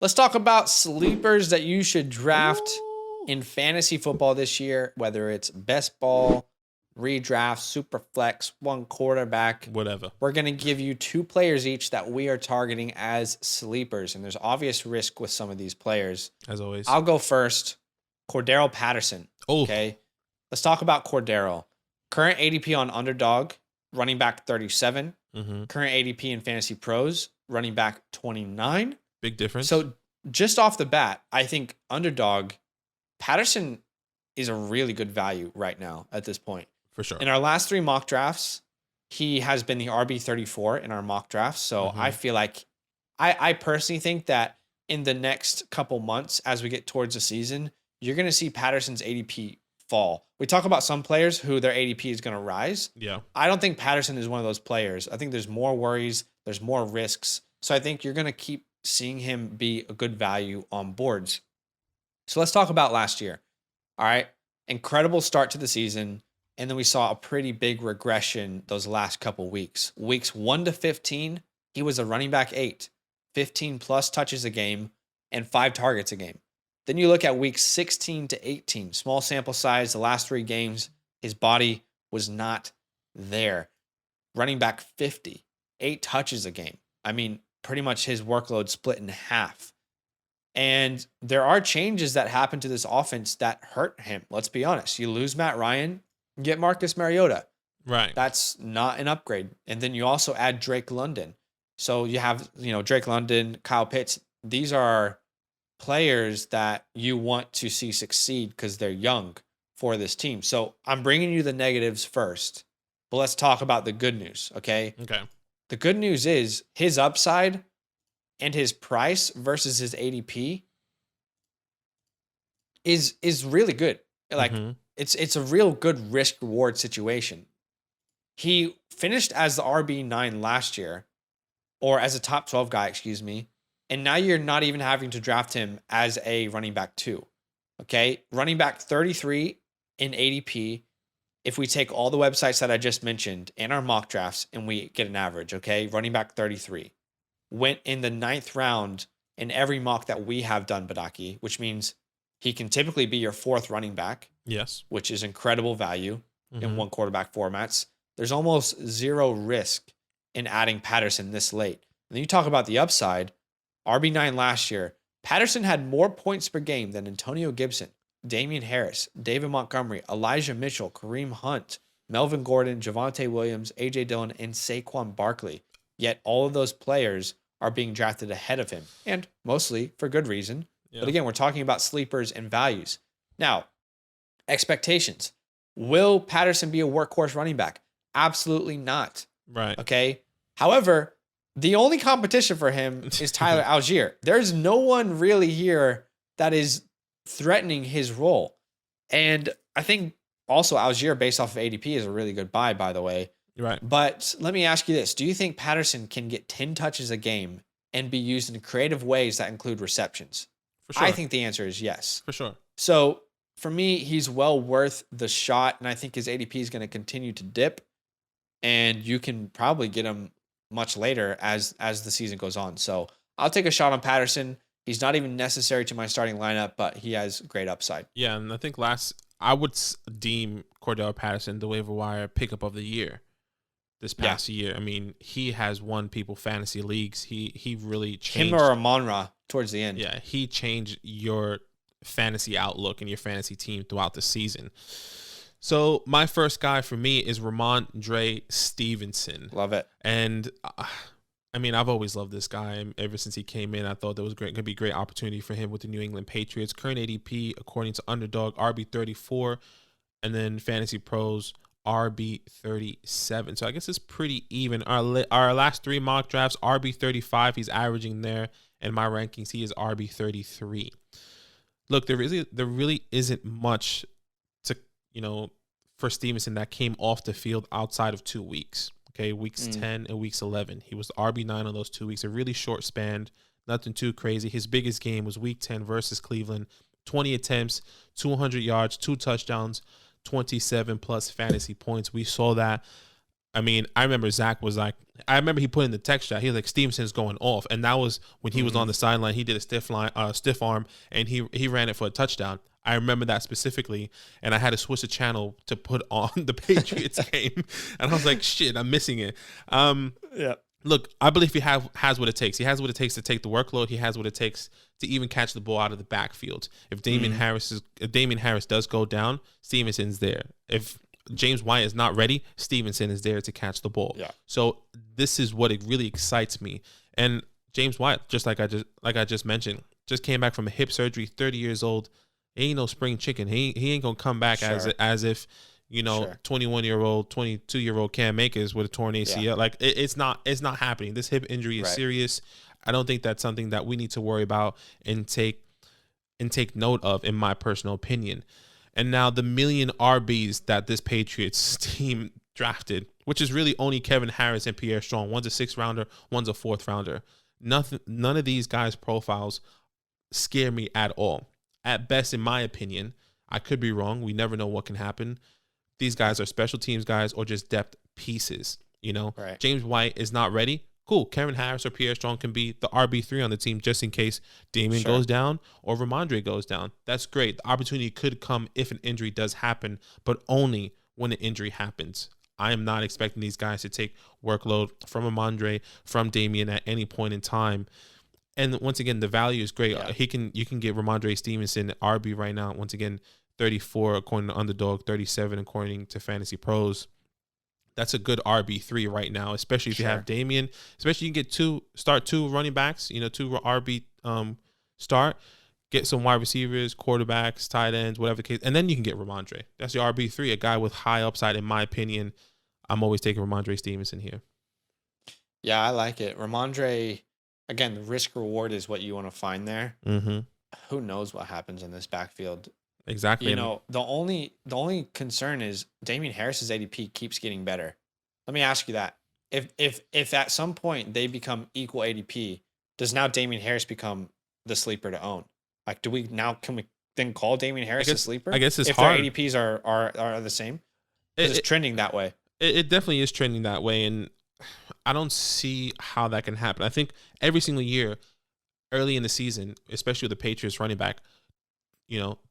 Let's talk about sleepers that you should draft Ooh. in fantasy football this year, whether it's best ball, redraft, super flex, one quarterback. Whatever. We're going to give you 2 players each that we are targeting as sleepers. And there's obvious risk with some of these players. As always. I'll go first. Cordero Patterson. Oh. Okay. Let's talk about Cordero. Current ADP on Underdog, running back 37. Mm-hmm. Current ADP in Fantasy Pros, running back 29. Big difference. So just off the bat, I think Underdog, Patterson is a really good value right now at this point. For sure. In our last 3 mock drafts, he has been the RB34 in our mock drafts. So I feel like I personally think that in the next couple months, as we get towards the season, you're going to see Patterson's ADP fall. We talk about some players who their ADP is going to rise. Yeah. I don't think Patterson is one of those players. I think there's more worries, there's more risks. So I think you're going to keep seeing him be a good value on boards. So let's talk about last year. All right. Incredible start to the season. And then we saw a pretty big regression those last couple weeks. Weeks 1 to 15, he was a running back 8, 15 plus touches a game, and 5 targets a game. Then you look at weeks 16 to 18, small sample size, the last 3 games, his body was not there. Running back 50, 8 touches a game. I mean, pretty much his workload split in half. And there are changes that happen to this offense that hurt him. Let's be honest. You lose Matt Ryan, get Marcus Mariota. Right. That's not an upgrade. And then you also add Drake London. So you have, Drake London, Kyle Pitts. These are players that you want to see succeed because they're young for this team. So I'm bringing you the negatives first, but let's talk about the good news. Okay. Okay. The good news is his upside and his price versus his ADP is really good. Like it's a real good risk reward situation. He finished as the RB9 last year, or as a top 12 guy, excuse me. And now you're not even having to draft him as a running back 2. Okay. Running back 33 in ADP. If we take all the websites that I just mentioned and our mock drafts and we get an average, okay, running back 33 went in the 9th round in every mock that we have done, Badake, which means he can typically be your 4th running back. Yes. Which is incredible value in one quarterback formats. There's almost zero risk in adding Patterson this late. And then you talk about the upside, RB9 last year, Patterson had more points per game than Antonio Gibson, Damian Harris, David Montgomery, Elijah Mitchell, Kareem Hunt, Melvin Gordon, Javonte Williams, A.J. Dillon, and Saquon Barkley. Yet all of those players are being drafted ahead of him, and mostly for good reason. Yeah. But again, we're talking about sleepers and values. Now, expectations. Will Patterson be a workhorse running back? Absolutely not. Right. Okay. However, the only competition for him is Tyler Algier. There's no one really here that is threatening his role. And I think also Algier, based off of ADP, is a really good buy, by the way. Right. But let me ask you this. Do you think Patterson can get 10 touches a game and be used in creative ways that include receptions? For sure. I think the answer is yes. For sure. So for me, he's well worth the shot. And I think his ADP is going to continue to dip. And you can probably get him much later as the season goes on. So I'll take a shot on Patterson. He's not even necessary to my starting lineup, but he has great upside. Yeah, and I think I would deem Cordell Patterson the waiver wire pickup of the year this past year. I mean, he has won people fantasy leagues. He really changed. Him or Amon-Ra towards the end. Yeah, he changed your fantasy outlook and your fantasy team throughout the season. So my first guy for me is Ramondre Stevenson. Love it. And I mean, I've always loved this guy. Ever since he came in, I thought there was going to be a great opportunity for him with the New England Patriots. Current ADP, according to Underdog, RB34, and then Fantasy Pros, RB37. So I guess it's pretty even. Our last 3 mock drafts, RB35, he's averaging there. In my rankings, he is RB33. Look, there really isn't much to, for Stevenson that came off the field outside of 2 weeks. Okay, weeks 10 and weeks 11. He was the RB9 on those 2 weeks, a really short span, nothing too crazy. His biggest game was week 10 versus Cleveland, 20 attempts, 200 yards, 2 touchdowns, 27 plus fantasy points. We saw that. I mean, I remember Zach was like, I remember he put in the text chat. He was like, Stevenson's going off, and that was when he was on the sideline. He did a stiff arm, and he ran it for a touchdown. I remember that specifically, and I had to switch the channel to put on the Patriots game, and I was like, shit, I'm missing it. Yeah. Look, I believe he has what it takes. He has what it takes to take the workload. He has what it takes to even catch the ball out of the backfield. If Damian Harris does go down, Stevenson's there. If James White is not ready, Stevenson is there to catch the ball. Yeah. So this is what it really excites me. And James White, just like I just mentioned, just came back from a hip surgery, 30 years old. He ain't no spring chicken. He ain't gonna come back as if 21-year-old, 22-year-old Cam Akers with a torn ACL. Yeah. Like it's not happening. This hip injury is serious. I don't think that's something that we need to worry about and take note of, in my personal opinion. And now the million RBs that this Patriots team drafted, which is really only Kevin Harris and Pierre Strong. One's a 6th rounder, one's a 4th rounder. None of these guys' profiles scare me at all. At best, in my opinion, I could be wrong. We never know what can happen. These guys are special teams guys or just depth pieces. Right. James White is not ready. Cool. Kevin Harris or Pierre Strong can be the RB3 on the team just in case Damian goes down or Ramondre goes down. That's great. The opportunity could come if an injury does happen, but only when an injury happens. I am not expecting these guys to take workload from Ramondre, from Damian at any point in time. And once again, the value is great. Yeah. You can get Ramondre Stevenson RB right now. Once again, 34 according to Underdog, 37 according to Fantasy Pros. That's a good RB3 right now, especially if you have Damian. Especially you can get start two running backs, 2 RB start. Get some wide receivers, quarterbacks, tight ends, whatever the case. And then you can get Ramondre. That's your RB3, a guy with high upside, in my opinion. I'm always taking Ramondre Stevenson here. Yeah, I like it. Ramondre, again, the risk reward is what you want to find there. Mm-hmm. Who knows what happens in this backfield? Exactly. The only concern is Damian Harris's ADP keeps getting better. Let me ask you that. If at some point they become equal ADP, does now Damian Harris become the sleeper to own? Like, can we then call Damian Harris a sleeper? I guess it's if hard. Their ADPs are the same. It's trending that way. It definitely is trending that way, and I don't see how that can happen. I think every single year, early in the season, especially with the Patriots running back,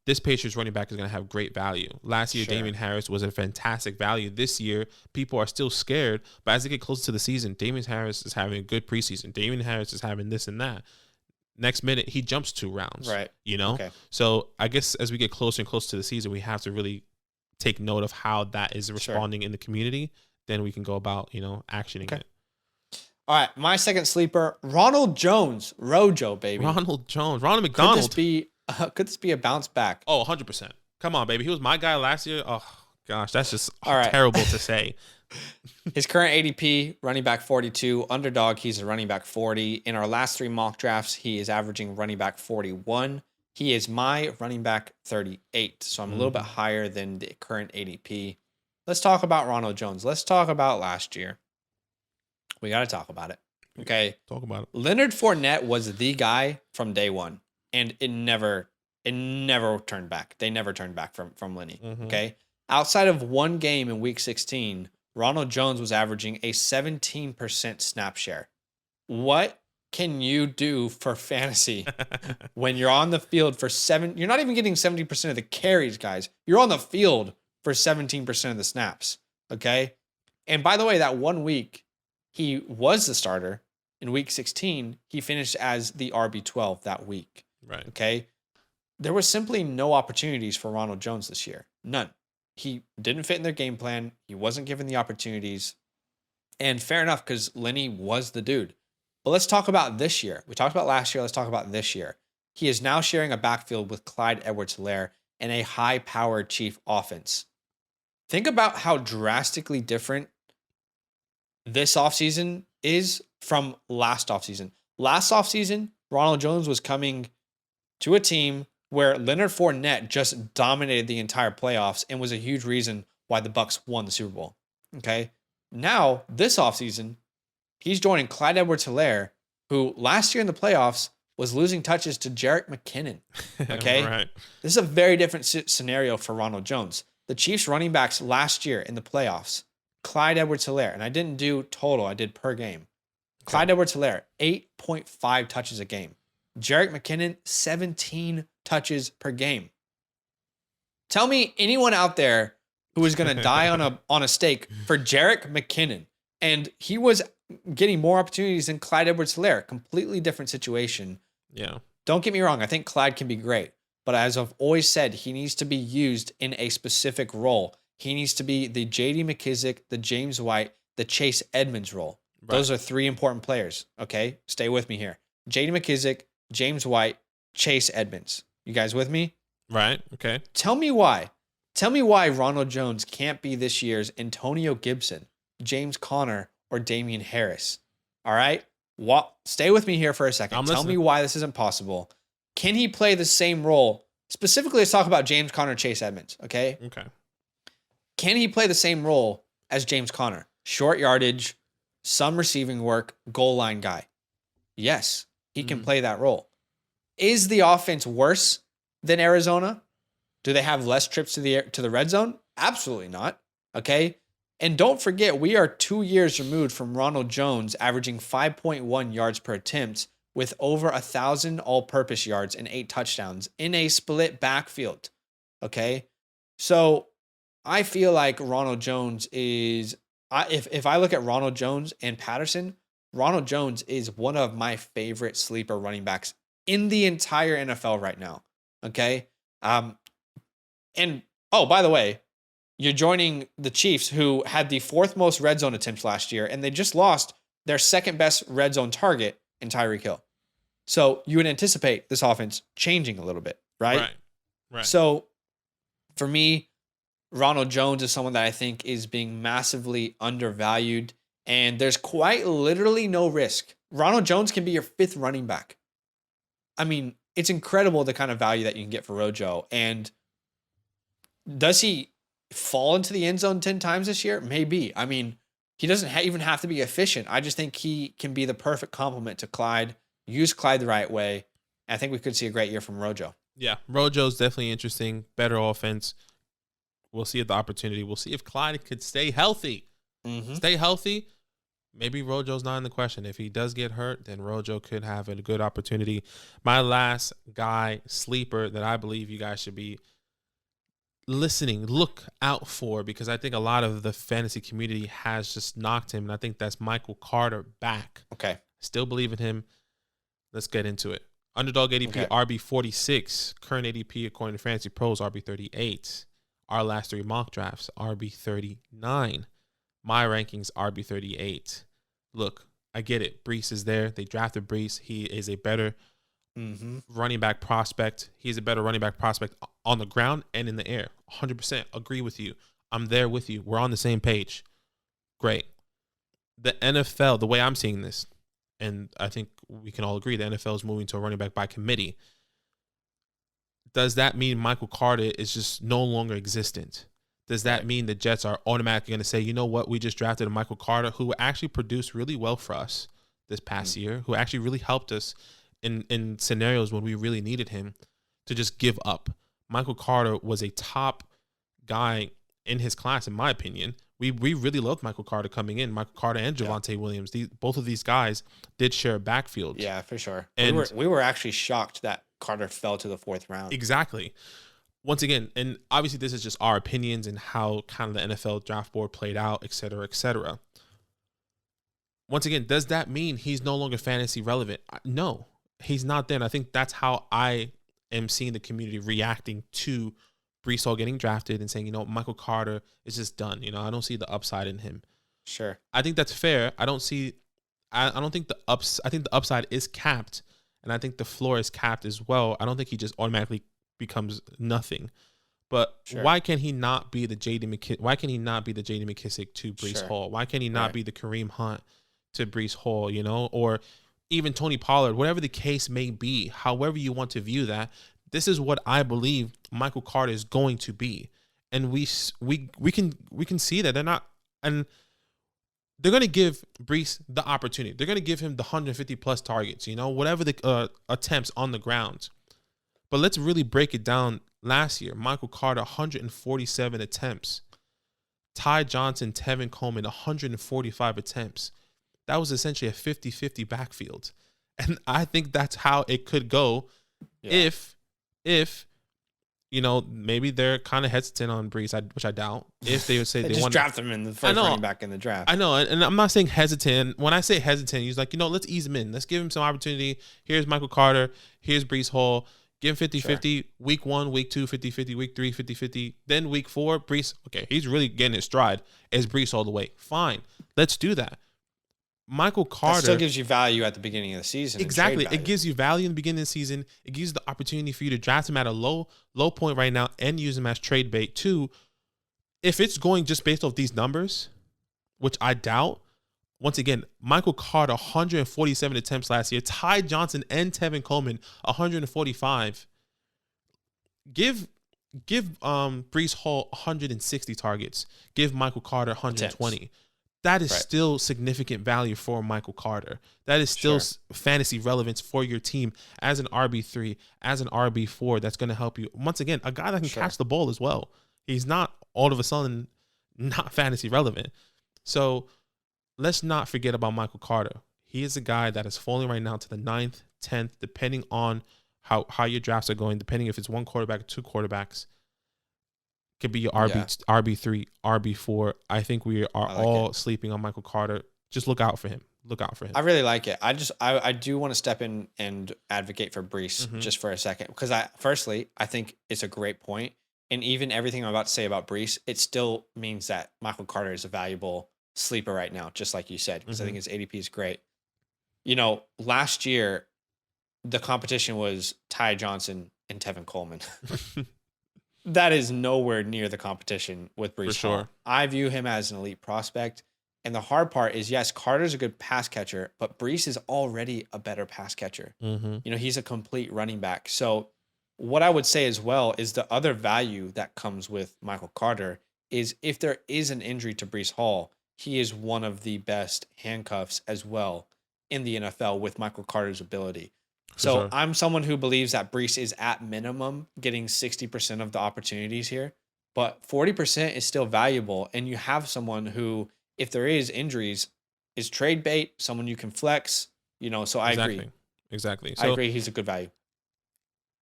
this Patriots running back is going to have great value. Last year, Damian Harris was a fantastic value. This year, people are still scared, but as they get closer to the season, Damian Harris is having a good preseason. Damian Harris is having this and that. Next minute, he jumps 2 rounds. Right. Okay. So I guess as we get closer and closer to the season, we have to really take note of how that is responding in the community. Then we can go about, actioning it. All right. My second sleeper, Ronald Jones. Rojo, baby. Ronald Jones. Ronald McDonald. Could this be a bounce back? Oh, 100%. Come on, baby. He was my guy last year. Oh, gosh. That's just terrible to say. His current ADP, running back 42. Underdog, he's a running back 40. In our last 3 mock drafts, he is averaging running back 41. He is my running back 38. So I'm a little bit higher than the current ADP. Let's talk about Ronald Jones. Let's talk about last year. We got to talk about it. Okay. Talk about it. Leonard Fournette was the guy from day one, and it never turned back. They never turned back from Lenny. Mm-hmm. Okay. Outside of one game in week 16, Ronald Jones was averaging a 17% snap share. What can you do for fantasy when you're on the field for you're not even getting 70% of the carries, guys. You're on the field for 17% of the snaps. Okay. And by the way, that 1 week he was the starter. In week 16, he finished as the RB12 that week. Right. Okay. There was simply no opportunities for Ronald Jones this year. None. He didn't fit in their game plan. He wasn't given the opportunities. And fair enough, because Lenny was the dude. But let's talk about this year. We talked about last year. Let's talk about this year. He is now sharing a backfield with Clyde Edwards-Helaire and a high-powered Chief offense. Think about how drastically different this offseason is from last offseason. Last offseason, Ronald Jones was coming to a team where Leonard Fournette just dominated the entire playoffs and was a huge reason why the Bucs won the Super Bowl. Okay. Now, this offseason, he's joining Clyde Edwards-Helaire, who last year in the playoffs was losing touches to Jerick McKinnon. Okay. Right. This is a very different scenario for Ronald Jones. The Chiefs running backs last year in the playoffs Clyde Edwards-Helaire, and I didn't do total, I did per game. Clyde Edwards-Helaire, 8.5 touches a game. Jerick McKinnon, 17 touches per game. Tell me anyone out there who is going to die on a stake for Jerick McKinnon. And he was getting more opportunities than Clyde Edwards-Helaire. Completely different situation. Yeah. Don't get me wrong. I think Clyde can be great. But as I've always said, he needs to be used in a specific role. He needs to be the J.D. McKissic, the James White, the Chase Edmonds role. Right. Those are 3 important players. Okay? Stay with me here. J.D. McKissic, James White, Chase Edmonds. You guys with me? Right. Okay. Tell me why. Tell me why Ronald Jones can't be this year's Antonio Gibson, James Conner, or Damian Harris. All right? Stay with me here for a second. Tell me why this isn't possible. Can he play the same role? Specifically, let's talk about James Conner, Chase Edmonds. Okay? Okay. Can he play the same role as James Conner? Short yardage, some receiving work, goal line guy. Yes, he can play that role. Is the offense worse than Arizona? Do they have less trips to the red zone? Absolutely not. Okay? And don't forget, we are 2 years removed from Ronald Jones averaging 5.1 yards per attempt with over 1,000 all-purpose yards and 8 touchdowns in a split backfield. Okay? So I feel like Ronald Jones is, if I look at Ronald Jones and Patterson, Ronald Jones is one of my favorite sleeper running backs in the entire NFL right now. Okay? And, oh, by the way, you're joining the Chiefs, who had the 4th most red zone attempts last year, and they just lost their 2nd best red zone target in Tyreek Hill. So you would anticipate this offense changing a little bit, right? Right. So for me, Ronald Jones is someone that I think is being massively undervalued, and there's quite literally no risk. Ronald Jones can be your 5th running back. I mean, it's incredible the kind of value that you can get for Rojo. And does he fall into the end zone 10 times this year? Maybe. I mean, he doesn't even have to be efficient. I just think he can be the perfect complement to Clyde. Use Clyde the right way. I think we could see a great year from Rojo. Yeah, Rojo's definitely interesting. Better offense. We'll see at the opportunity. We'll see if Clyde could stay healthy. Stay healthy. Maybe Rojo's not in the question. If he does get hurt, then Rojo could have a good opportunity. My last guy, sleeper, that I believe you guys should be look out for, because I think a lot of the fantasy community has just knocked him, and I think that's Michael Carter back. Okay. Still believe in him. Let's get into it. Underdog ADP, RB 46. Current ADP, according to Fantasy Pros, RB 38. Our last 3 mock drafts, RB 39. My rankings, RB 38. Look, I get it. Brees is there. They drafted Brees. He is a better running back prospect. He's a better running back prospect on the ground and in the air. 100% agree with you. I'm there with you. We're on the same page. Great. The NFL, the way I'm seeing this, and I think we can all agree, the NFL is moving to a running back by committee. Does that mean Michael Carter is just no longer existent? Does that mean the Jets are automatically going to say, you know what, we just drafted a Michael Carter who actually produced really well for us this past year, who actually really helped us in scenarios when we really needed him, to just give up? Michael Carter was a top guy in his class, in my opinion. We really loved Michael Carter coming in. Michael Carter and Javonte Williams. Both of these guys did share a backfield. Yeah, for sure. And we were actually shocked that Carter fell to the 4th round. Exactly. Once again, and obviously this is just our opinions and how kind of the NFL draft board played out, et cetera, et cetera. Once again, does that mean he's no longer fantasy relevant? No, he's not there. And I think that's how I am seeing the community reacting to Brees Hall getting drafted and saying, you know, Michael Carter is just done. You know, I don't see the upside in him. Sure. I think that's fair. I don't think I think the upside is capped, and I think the floor is capped as well. I don't think he just automatically becomes nothing. But why can he not be the J.D. McKissic? Why can he not be the J.D. McKissic to Brees Hall? Why can he not be the Kareem Hunt to Brees Hall? You know, or even Tony Pollard, whatever the case may be. However you want to view that, this is what I believe Michael Carter is going to be, and we can see that they're not, and they're going to give Brees the opportunity. They're going to give him the 150 plus targets. You know, whatever the attempts on the ground. But let's really break it down. Last year, Michael Carter, 147 attempts, Ty Johnson, Tevin Coleman, 145 attempts. That was essentially a 50-50 backfield. And I think that's how it could go if maybe they're kind of hesitant on Brees, which I doubt. If they would say they just want draft him in the first running back in the draft. I know, and I'm not saying hesitant. When I say hesitant, he's like, let's ease him in. Let's give him some opportunity. Here's Michael Carter. Here's Brees Hall. Give him 50-50. Week 1, week 2, 50-50. Week 3, 50-50. Then week 4, Brees. Okay, he's really getting his stride. Is Brees all the way? Fine. Let's do that. Michael Carter. That still gives you value at the beginning of the season. Exactly. It gives you value in the beginning of the season. It gives you the opportunity for you to draft him at a low point right now and use him as trade bait. 2, if it's going just based off these numbers, which I doubt, once again, Michael Carter, 147 attempts last year. Ty Johnson and Tevin Coleman, 145. Give Brees Hall 160 targets. Give Michael Carter 120. Attempts. That is still significant value for Michael Carter. That is still fantasy relevance for your team as an RB3, as an RB4 that's going to help you. Once again, a guy that can catch the ball as well. He's not all of a sudden not fantasy relevant. So let's not forget about Michael Carter. He is a guy that is falling right now to the 9th, 10th, depending on how your drafts are going, depending if it's one quarterback or two quarterbacks. Could be your RB3, RB4. I think we are all sleeping on Michael Carter. Just look out for him. I really like it. I do want to step in and advocate for Brees just for a second, because I think it's a great point. And even everything I'm about to say about Brees, it still means that Michael Carter is a valuable sleeper right now, just like you said, because I think his ADP is great. Last year, the competition was Ty Johnson and Tevin Coleman. That is nowhere near the competition with Brees Hall. I view him as an elite prospect. And the hard part is, yes, Carter's a good pass catcher, but Brees is already a better pass catcher. He's a complete running back. So what I would say as well is the other value that comes with Michael Carter is if there is an injury to Brees Hall, he is one of the best handcuffs as well in the NFL with Michael Carter's ability. So I'm someone who believes that Brees is at minimum getting 60% of the opportunities here, but 40% is still valuable. And you have someone who, if there is injuries, is trade bait, someone you can flex, so I agree. Exactly. I agree. He's a good value.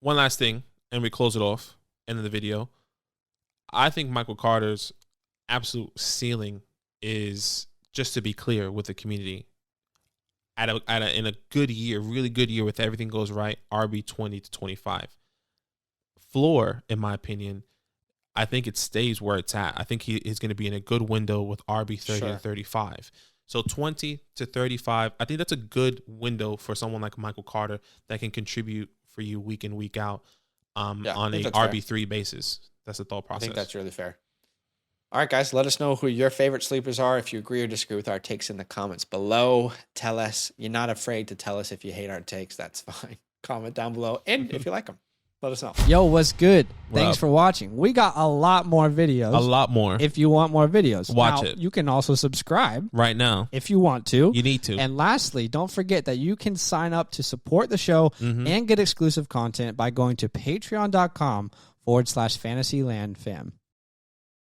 One last thing, and we close it off, end of the video. I think Michael Carter's absolute ceiling is, just to be clear with the community, in a good year, really good year, with everything goes right, RB 20 to 25. Floor, in my opinion, I think it stays where it's at. I think he is going to be in a good window with RB 30 to 35. So 20 to 35, I think that's a good window for someone like Michael Carter that can contribute for you week in, week out on a RB3 basis. That's the thought process. I think that's really fair. All right, guys, let us know who your favorite sleepers are. If you agree or disagree with our takes in the comments below, tell us. You're not afraid to tell us if you hate our takes. That's fine. Comment down below. And if you like them, let us know. Yo, what's good? Thanks for watching. We got a lot more videos. A lot more. If you want more videos. Watch it. You can also subscribe. Right now. If you want to. You need to. And lastly, don't forget that you can sign up to support the show and get exclusive content by going to patreon.com/FantasyLandFam.